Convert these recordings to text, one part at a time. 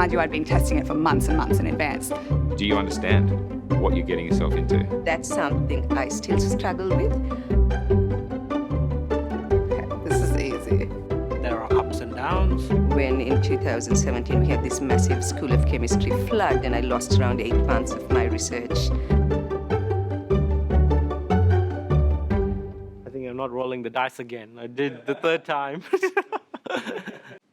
Mind you, I'd been testing it for months and months in advance. Do you understand what you're getting yourself into? That's something I still struggle with. Okay, this is easy. There are ups and downs. When in 2017 we had this massive School of Chemistry flood and I lost around 8 months of my research. I think I'm not rolling the dice again. I did the third time.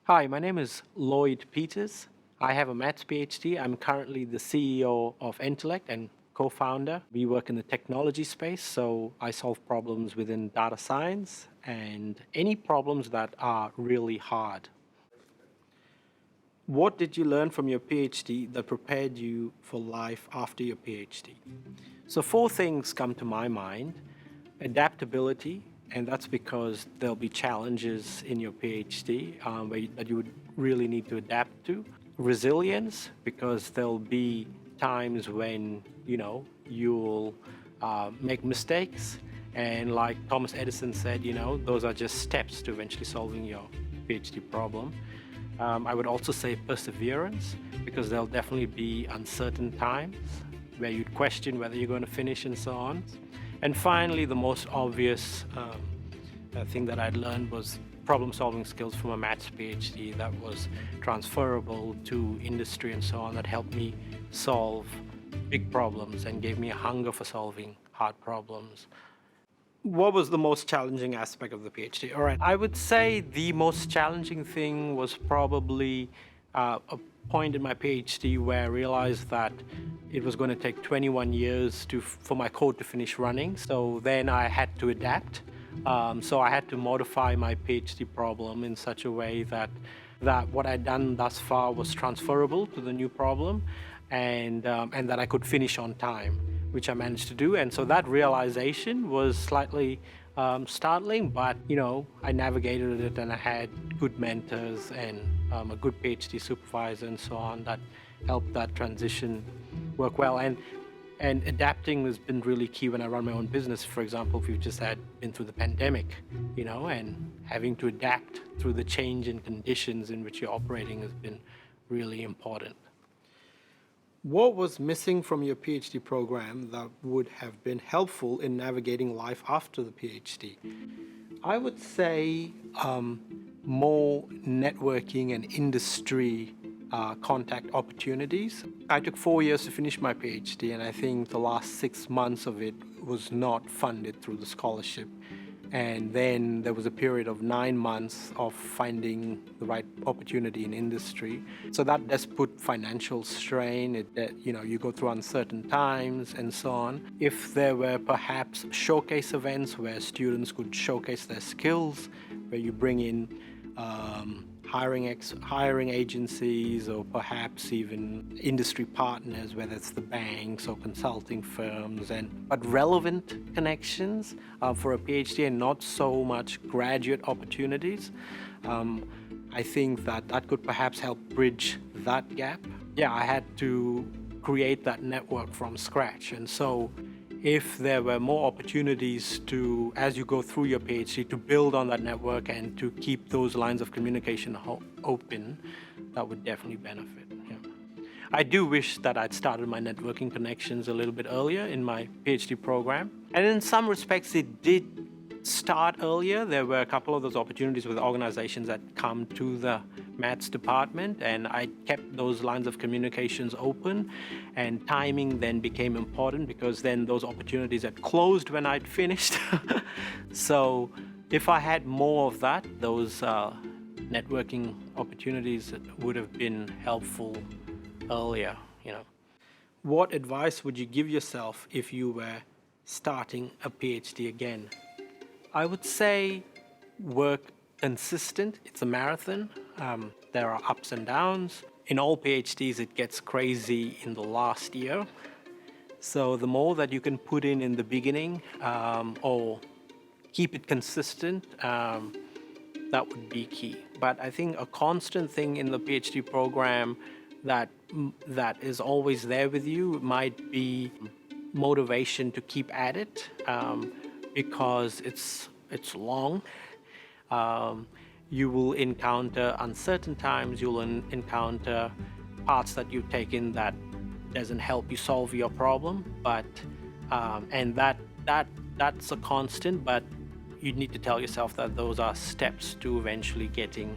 Hi, my name is Lloyd Peters. I have a maths PhD. I'm currently the CEO of Intellect and co-founder. We work in the technology space, so I solve problems within data science and any problems that are really hard. What did you learn from your PhD that prepared you for life after your PhD? So 4 things come to my mind. Adaptability, and that's because there'll be challenges in your PhD that you would really need to adapt to. Resilience, because there'll be times when, you'll make mistakes. And like Thomas Edison said, those are just steps to eventually solving your PhD problem. I would also say perseverance, because there'll definitely be uncertain times where you'd question whether you're going to finish and so on. And finally, the most obvious thing that I'd learned was problem-solving skills from a maths PhD that was transferable to industry and so on, that helped me solve big problems and gave me a hunger for solving hard problems. What was the most challenging aspect of the PhD? All right, I would say the most challenging thing was probably a point in my PhD where I realized that it was going to take 21 years for my code to finish running. So then I had to adapt. So I had to modify my PhD problem in such a way that what I'd done thus far was transferable to the new problem, and that I could finish on time, which I managed to do. And so that realization was slightly startling, but I navigated it, and I had good mentors and a good PhD supervisor and so on that helped that transition work well. And adapting has been really key when I run my own business. For example, if we've just been through the pandemic, and having to adapt through the change in conditions in which you're operating has been really important. What was missing from your PhD program that would have been helpful in navigating life after the PhD? I would say more networking and industry contact opportunities. I took 4 years to finish my PhD, and I think the last 6 months of it was not funded through the scholarship. And then there was a period of 9 months of finding the right opportunity in industry. So that does put financial strain. You go through uncertain times and so on. If there were perhaps showcase events where students could showcase their skills, where you bring in hiring agencies or perhaps even industry partners, whether it's the banks or consulting firms, but relevant connections for a PhD and not so much graduate opportunities. I think that could perhaps help bridge that gap. Yeah, I had to create that network from scratch. And so if there were more opportunities to, as you go through your PhD, to build on that network and to keep those lines of communication open, that would definitely benefit. Yeah. I do wish that I'd started my networking connections a little bit earlier in my PhD program. And in some respects, it did start earlier. There were a couple of those opportunities with organizations that come to the maths department, and I kept those lines of communications open, and timing then became important because then those opportunities had closed when I'd finished. So if I had more of that, those networking opportunities would have been helpful earlier. What advice would you give yourself if you were starting a PhD again? I would say work consistent. It's a marathon. There are ups and downs. In all PhDs, it gets crazy in the last year. So the more that you can put in the beginning or keep it consistent, that would be key. But I think a constant thing in the PhD program that is always there with you might be motivation to keep at it. Because it's long. You will encounter uncertain times, you'll encounter paths that you've taken that doesn't help you solve your problem, but and that's a constant, but you need to tell yourself that those are steps to eventually getting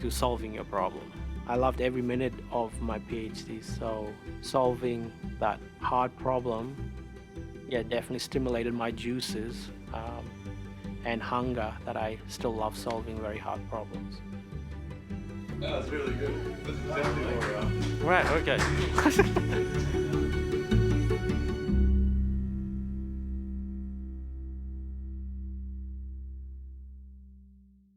to solving your problem. I loved every minute of my PhD, so solving that hard problem, yeah, definitely stimulated my juices and hunger that I still love solving very hard problems. That was really good. This is definitely more Right, okay.